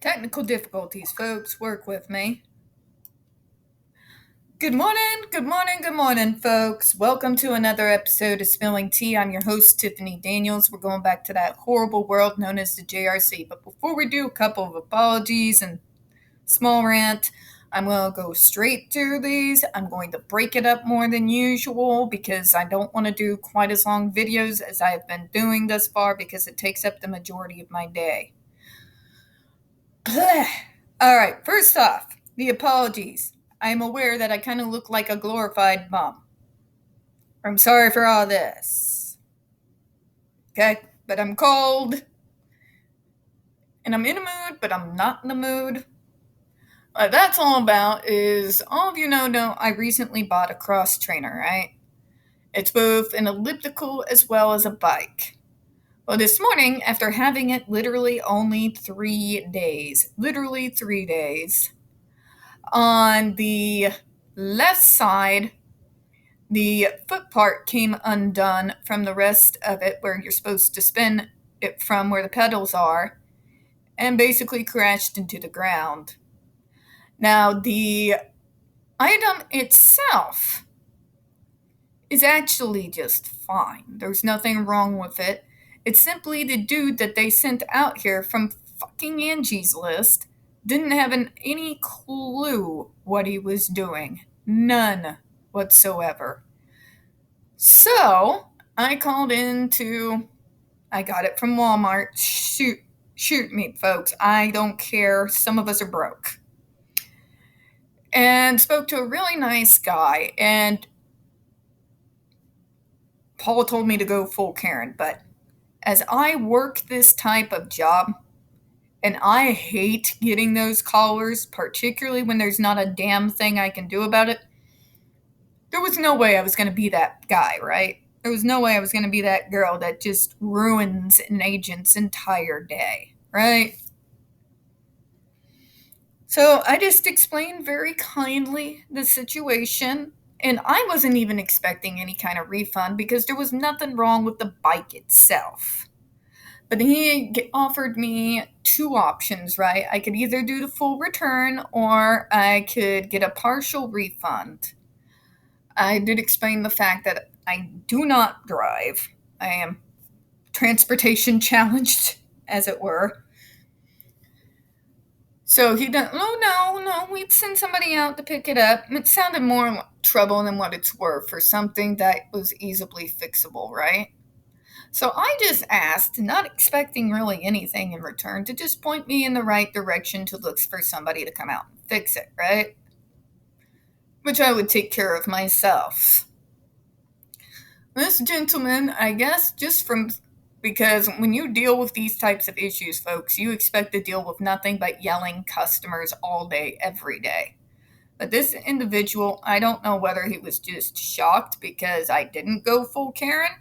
Technical difficulties, folks. Work with me. Good morning, good morning, good morning, folks. Welcome to another episode of Spilling Tea. I'm your host, Tiffany Daniels. We're going back to that horrible world known as the JRC. But before we do, a couple of apologies and small rant. I'm going to go straight through these. I'm going to break it up more than usual because I don't want to do quite as long videos as I have been doing thus far because it takes up the majority of my day. All right, first off, the apologies. I am aware that I kind of look like a glorified mom. I'm sorry for all this. Okay? But I'm cold. And I'm in a mood, but I'm not in the mood. What that's all about is, all of you know I recently bought a cross trainer, right? It's both an elliptical as well as a bike. Well, this morning, after having it literally only 3 days, on the left side, the foot part came undone from the rest of it where you're supposed to spin it from where the pedals are and basically crashed into the ground. Now, the item itself is actually just fine. There's nothing wrong with it. It's simply the dude that they sent out here from fucking Angie's List didn't have any clue what he was doing. None whatsoever. So, I called I got it from Walmart. Shoot me, folks. I don't care. Some of us are broke. And spoke to a really nice guy, and Paul told me to go full Karen, but as I work this type of job, and I hate getting those callers, particularly when there's not a damn thing I can do about it, there was no way I was going to be that guy, right? There was no way I was going to be that girl that just ruins an agent's entire day, right? So I just explained very kindly the situation, and I wasn't even expecting any kind of refund because there was nothing wrong with the bike itself. But he offered me 2 options, right? I could either do the full return or I could get a partial refund. I did explain the fact that I do not drive. I am transportation challenged, as it were. So he didn't, no, we'd send somebody out to pick it up. It sounded more trouble than what it's worth for something that was easily fixable, right? So I just asked, not expecting really anything in return, to just point me in the right direction to look for somebody to come out and fix it, right? Which I would take care of myself. This gentleman, I guess, because when you deal with these types of issues, folks, you expect to deal with nothing but yelling customers all day, every day. But this individual, I don't know whether he was just shocked because I didn't go full Karen,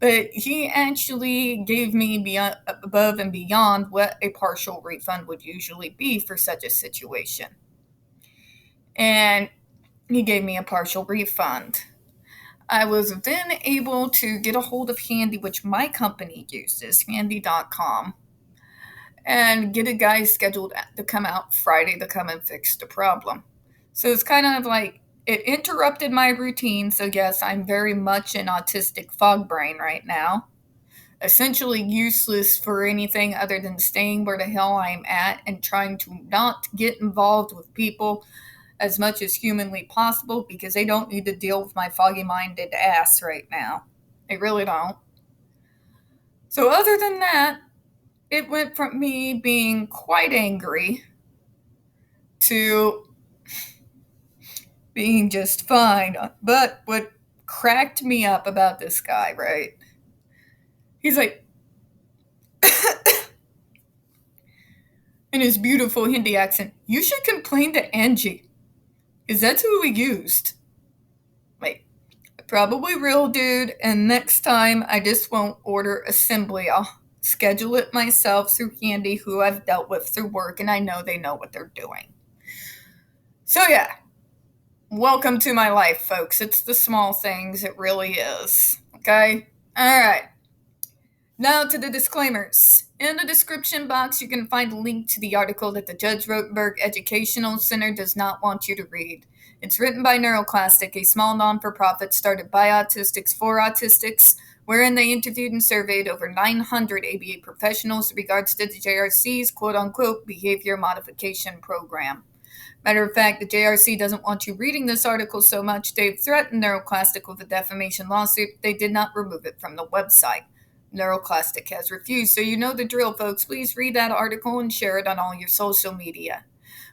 but he actually gave me above and beyond what a partial refund would usually be for such a situation. And he gave me a partial refund. I was then able to get a hold of Handy, which my company uses, handy.com, and get a guy scheduled to come out Friday to come and fix the problem. So it's kind of like it interrupted my routine. So yes, I'm very much an autistic fog brain right now. Essentially useless for anything other than staying where the hell I'm at and trying to not get involved with people as much as humanly possible because they don't need to deal with my foggy-minded ass right now. They really don't. So other than that, it went from me being quite angry to being just fine. But what cracked me up about this guy, right? He's like, in his beautiful Hindi accent, you should complain to Angie, because that's who we used. Wait, probably real, dude, and next time I just won't order assembly. I'll schedule it myself through Handy, who I've dealt with through work, and I know they know what they're doing. So yeah, welcome to my life, folks. It's the small things, it really is. Okay? Alright. Now to the disclaimers. In the description box, you can find a link to the article that the Judge Rotenberg Educational Center does not want you to read. It's written by NeuroClastic, a small non-for-profit started by autistics for autistics, wherein they interviewed and surveyed over 900 ABA professionals in regards to the JRC's quote-unquote behavior modification program. Matter of fact, the JRC doesn't want you reading this article so much, they've threatened NeuroClastic with a defamation lawsuit. They did not remove it from the website. NeuroClastic has refused, so you know the drill, folks. Please read that article and share it on all your social media.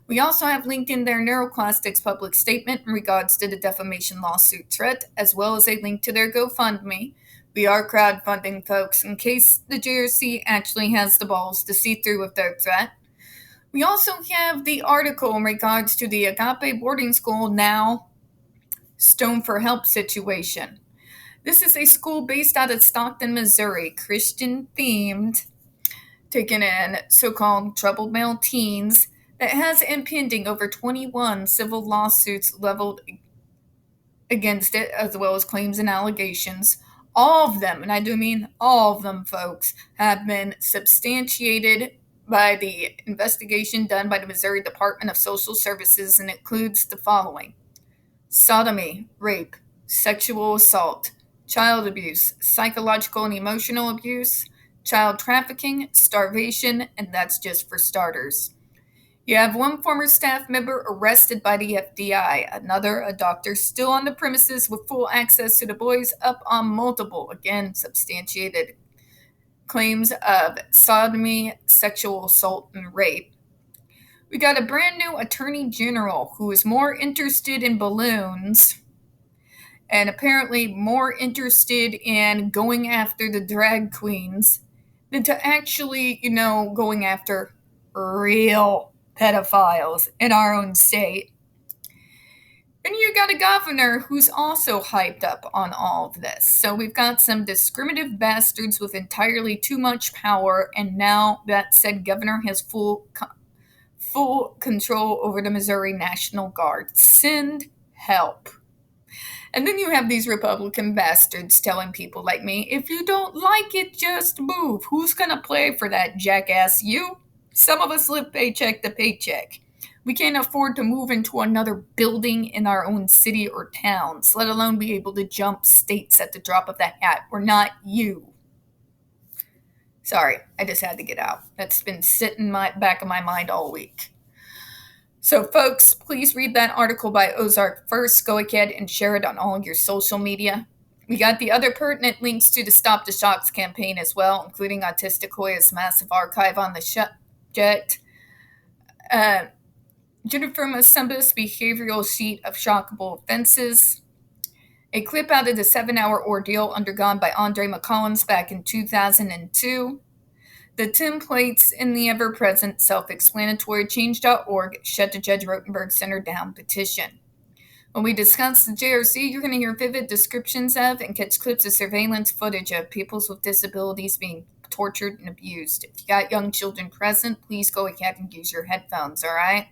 We also have linked in there NeuroClastic's public statement in regards to the defamation lawsuit threat, as well as a link to their GoFundMe. We are crowdfunding, folks, in case the JRC actually has the balls to see through with their threat. We also have the article in regards to the Agape boarding school, now Stone for Help situation. This is a school based out of Stockton, Missouri, Christian-themed, taking in so-called troubled male teens, that has impending over 21 civil lawsuits leveled against it, as well as claims and allegations. All of them, and I do mean all of them, folks, have been substantiated by the investigation done by the Missouri Department of Social Services, and includes the following: sodomy, rape, sexual assault, child abuse, psychological and emotional abuse, child trafficking, starvation, and that's just for starters. You have one former staff member arrested by the FBI, another, a doctor, still on the premises with full access to the boys, up on multiple, again, substantiated claims of sodomy, sexual assault, and rape. We got a brand new attorney general who is more interested in balloons and apparently more interested in going after the drag queens than to actually, going after real pedophiles in our own state. And you got a governor who's also hyped up on all of this. So we've got some discriminative bastards with entirely too much power, and now that said governor has full control over the Missouri National Guard. Send help. And then you have these Republican bastards telling people like me, if you don't like it, just move. Who's going to play for that jackass? You? Some of us live paycheck to paycheck. We can't afford to move into another building in our own city or towns, let alone be able to jump states at the drop of the hat. We're not you. Sorry, I just had to get out. That's been sitting in my back of my mind all week. So, folks, please read that article by Ozark first. Go ahead and share it on all your social media. We got the other pertinent links to the Stop the Shocks campaign as well, including Autistic Hoya's massive archive on the subject, Jennifer Masumba's behavioral sheet of shockable offenses, a clip out of the 7-hour ordeal undergone by Andre McCollins back in 2002, the templates in the ever-present self-explanatory change.org Shut the Judge Rotenberg Center Down petition. When we discuss the JRC, you're going to hear vivid descriptions of and catch clips of surveillance footage of people with disabilities being tortured and abused. If you got young children present, please go ahead and use your headphones, all right?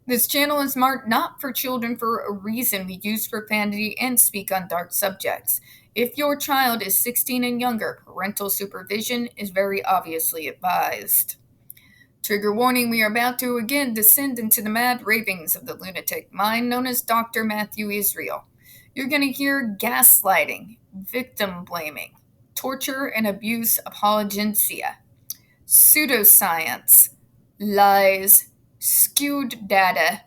This channel is marked not for children for a reason. We use profanity and speak on dark subjects. If your child is 16 and younger, parental supervision is very obviously advised. Trigger warning, we are about to again descend into the mad ravings of the lunatic mind known as Dr. Matthew Israel. You're going to hear gaslighting, victim blaming, torture and abuse apologencia, pseudoscience, lies, skewed data.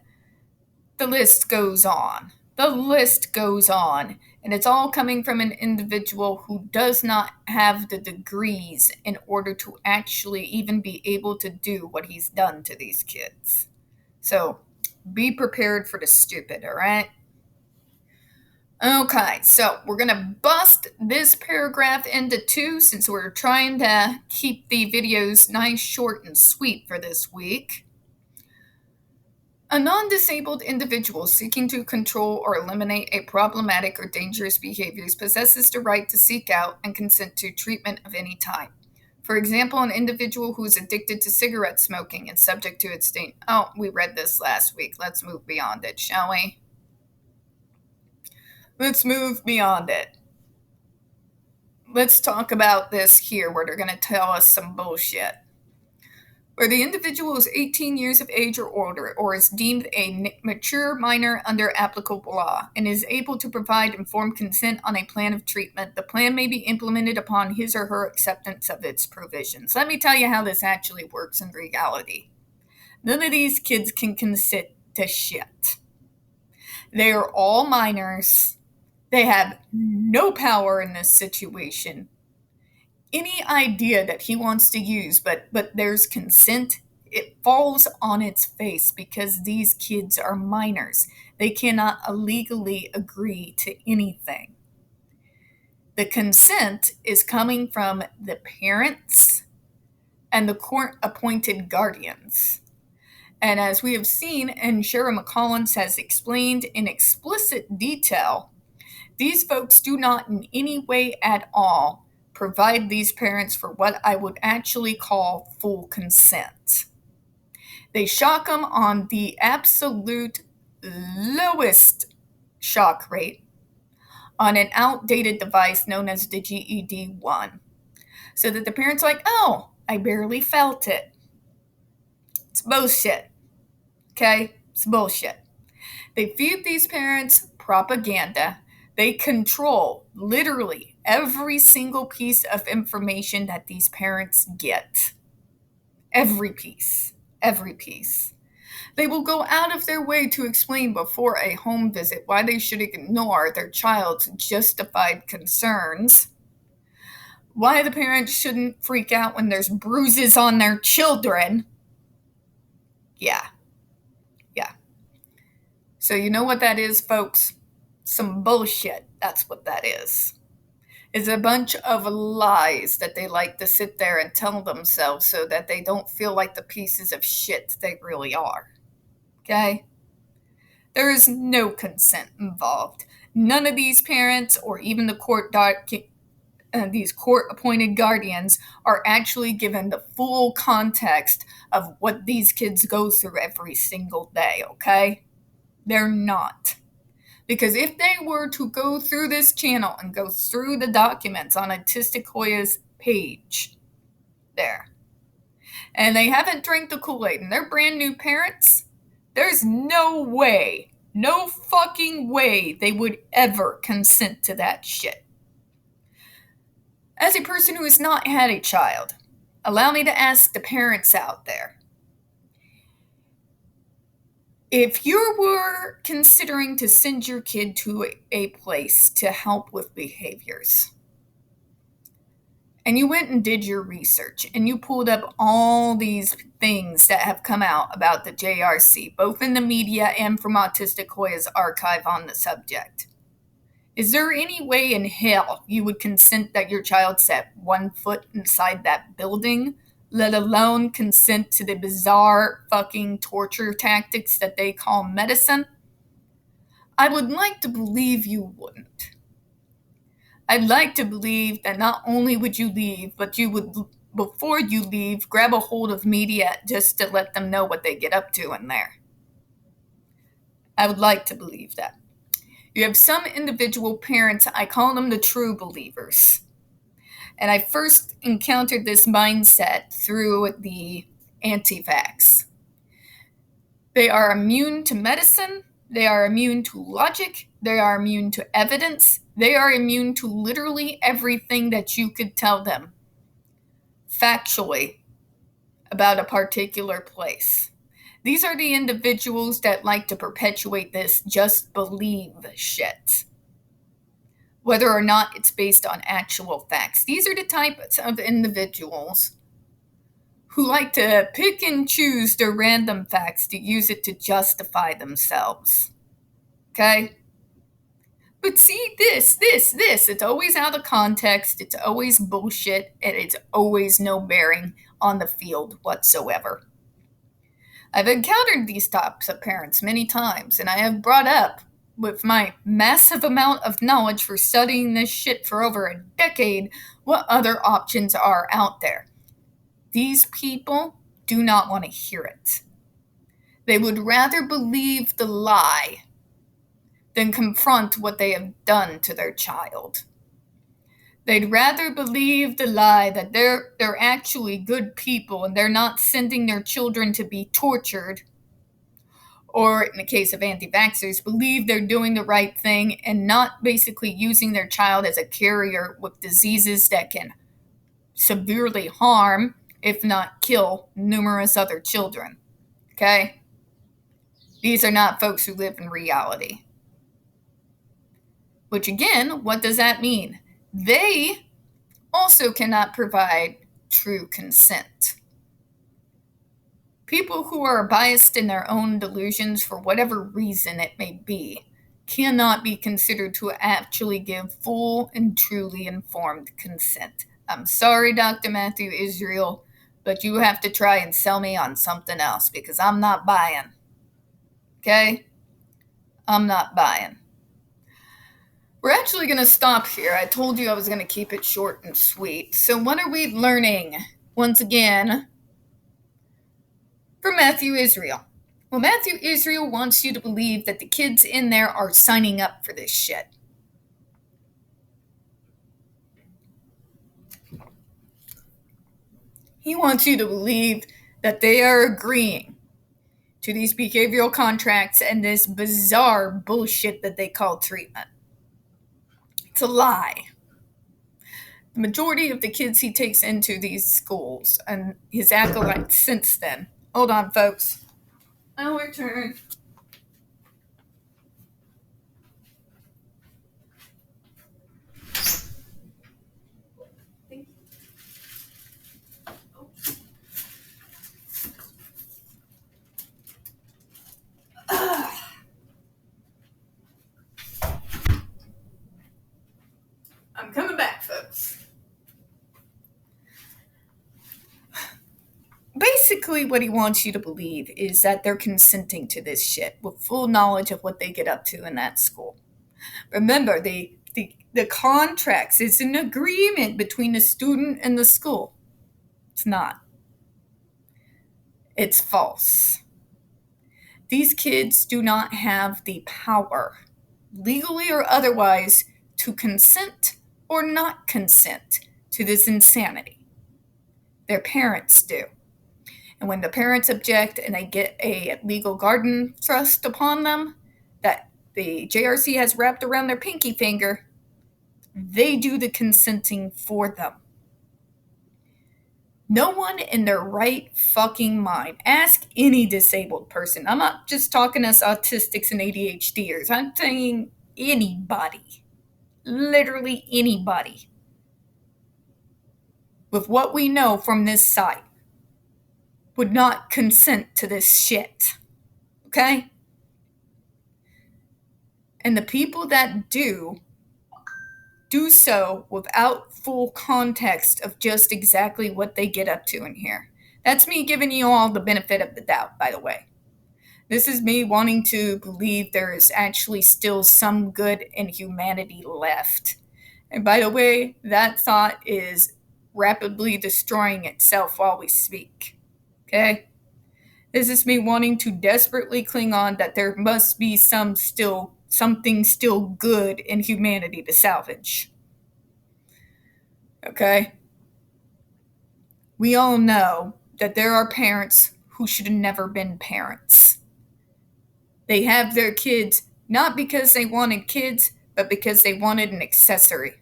The list goes on. The list goes on. And it's all coming from an individual who does not have the degrees in order to actually even be able to do what he's done to these kids. So be prepared for the stupid, all right? Okay, so we're going to bust this paragraph into two since we're trying to keep the videos nice, short, and sweet for this week. A non-disabled individual seeking to control or eliminate a problematic or dangerous behavior possesses the right to seek out and consent to treatment of any type. For example, an individual who is addicted to cigarette smoking and subject to its state. Oh, we read this last week. Let's move beyond it, shall we? Let's move beyond it. let's talk about this here where they're going to tell us some bullshit. Where the individual is 18 years of age or older, or is deemed a mature minor under applicable law, and is able to provide informed consent on a plan of treatment, the plan may be implemented upon his or her acceptance of its provisions. Let me tell you how this actually works in reality. None of these kids can consent to shit. They are all minors. They have no power in this situation. Any idea that he wants to use, but there's consent, it falls on its face because these kids are minors. They cannot illegally agree to anything. The consent is coming from the parents and the court-appointed guardians. And as we have seen, and Shara McCollins has explained in explicit detail, these folks do not in any way at all provide these parents for what I would actually call full consent. They shock them on the absolute lowest shock rate on an outdated device known as the GED-1, so that the parents are like, oh, I barely felt it. It's bullshit. Okay? It's bullshit. They feed these parents propaganda. They control literally every single piece of information that these parents get. Every piece. Every piece. They will go out of their way to explain before a home visit why they should ignore their child's justified concerns, why the parents shouldn't freak out when there's bruises on their children. Yeah. So you know what that is, folks? Some bullshit. That's what that is. It's a bunch of lies that they like to sit there and tell themselves so that they don't feel like the pieces of shit they really are. Okay? There is no consent involved. None of these parents or even the these court-appointed guardians are actually given the full context of what these kids go through every single day, okay? They're not. Because if they were to go through this channel and go through the documents on Autistic Hoya's page there, and they haven't drank the Kool-Aid and they're brand new parents, there's no way, no fucking way they would ever consent to that shit. As a person who has not had a child, allow me to ask the parents out there, if you were considering to send your kid to a place to help with behaviors, and you went and did your research, and you pulled up all these things that have come out about the JRC, both in the media and from Autistic Hoya's archive on the subject, is there any way in hell you would consent that your child set 1 foot inside that building, let alone consent to the bizarre fucking torture tactics that they call medicine? I would like to believe you wouldn't. I'd like to believe that not only would you leave, but you would, before you leave, grab a hold of media just to let them know what they get up to in there. I would like to believe that. You have some individual parents, I call them the true believers. And I first encountered this mindset through the anti-vax. They are immune to medicine. They are immune to logic. They are immune to evidence. They are immune to literally everything that you could tell them factually about a particular place. These are the individuals that like to perpetuate this just believe shit, whether or not it's based on actual facts. These are the types of individuals who like to pick and choose their random facts to use it to justify themselves. Okay? But see, this, it's always out of context, it's always bullshit, and it's always no bearing on the field whatsoever. I've encountered these types of parents many times, and I have brought up, with my massive amount of knowledge for studying this shit for over a decade, what other options are out there. These people do not want to hear it. They would rather believe the lie than confront what they have done to their child. They'd rather believe the lie that they're actually good people and they're not sending their children to be tortured, or in the case of anti-vaxxers, believe they're doing the right thing and not basically using their child as a carrier with diseases that can severely harm, if not kill, numerous other children. Okay? These are not folks who live in reality. Which again, what does that mean? They also cannot provide true consent. People who are biased in their own delusions for whatever reason it may be cannot be considered to actually give full and truly informed consent. I'm sorry, Dr. Matthew Israel, but you have to try and sell me on something else because I'm not buying. Okay? I'm not buying. We're actually going to stop here. I told you I was going to keep it short and sweet. So what are we learning? Once again, from Matthew Israel. Well, Matthew Israel wants you to believe that the kids in there are signing up for this shit. He wants you to believe that they are agreeing to these behavioral contracts and this bizarre bullshit that they call treatment. It's a lie. The majority of the kids he takes into these schools and his acolytes since then. Hold on, folks. I'll return. I'm coming back, folks. Basically, what he wants you to believe is that they're consenting to this shit with full knowledge of what they get up to in that school. Remember, the contracts, it's an agreement between the student and the school. It's not. It's false. These kids do not have the power, legally or otherwise, to consent or not consent to this insanity. Their parents do. And when the parents object and they get a legal guardian thrust upon them that the JRC has wrapped around their pinky finger, they do the consenting for them. No one in their right fucking mind, ask any disabled person. I'm not just talking us autistics and ADHDers. I'm saying anybody. Literally anybody. With what we know from this site, would not consent to this shit. Okay? And the people that do so without full context of just exactly what they get up to in here. That's me giving you all the benefit of the doubt, by the way. This is me wanting to believe there is actually still some good in humanity left. And by the way, that thought is rapidly destroying itself while we speak. Okay? This is me wanting to desperately cling on that there must be something still good in humanity to salvage. Okay? We all know that there are parents who should have never been parents. They have their kids not because they wanted kids, but because they wanted an accessory.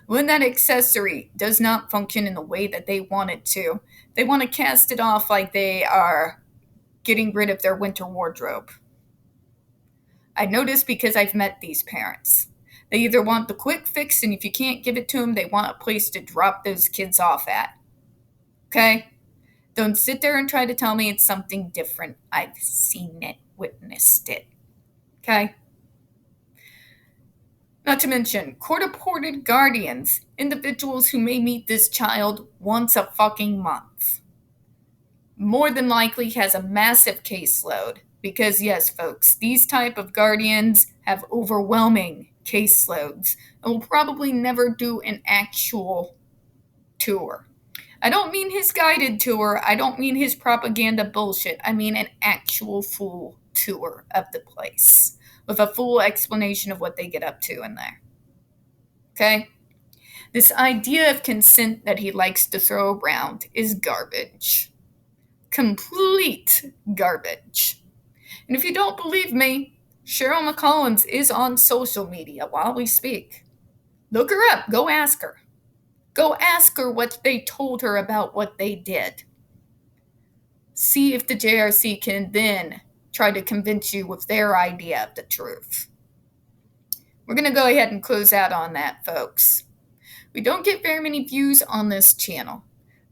When that accessory does not function in the way that they want it to, they want to cast it off like they are getting rid of their winter wardrobe. I know this because I've met these parents. They either want the quick fix, and if you can't give it to them, they want a place to drop those kids off at. Okay? Don't sit there and try to tell me it's something different. I've seen it, witnessed it. Okay? Not to mention, court-appointed guardians, individuals who may meet this child once a fucking month. More than likely has a massive caseload. Because yes, folks, these type of guardians have overwhelming caseloads and will probably never do an actual tour. I don't mean his guided tour. I don't mean his propaganda bullshit. I mean an actual full tour of the place with a full explanation of what they get up to in there. Okay? This idea of consent that he likes to throw around is garbage. Complete garbage. And if you don't believe me, Cheryl McCollins is on social media while we speak. Look her up. Go ask her. Go ask her what they told her about what they did. See if the JRC can then try to convince you with their idea of the truth. We're going to go ahead and close out on that, folks. We don't get very many views on this channel.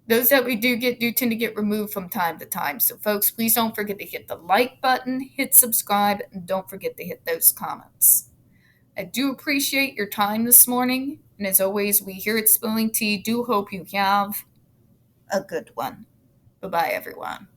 Those that we do tend to get removed from time to time. So, folks, please don't forget to hit the like button, hit subscribe, and don't forget to hit those comments. I do appreciate your time this morning. And as always, we here at Spilling Tea do hope you have a good one. Bye-bye, everyone.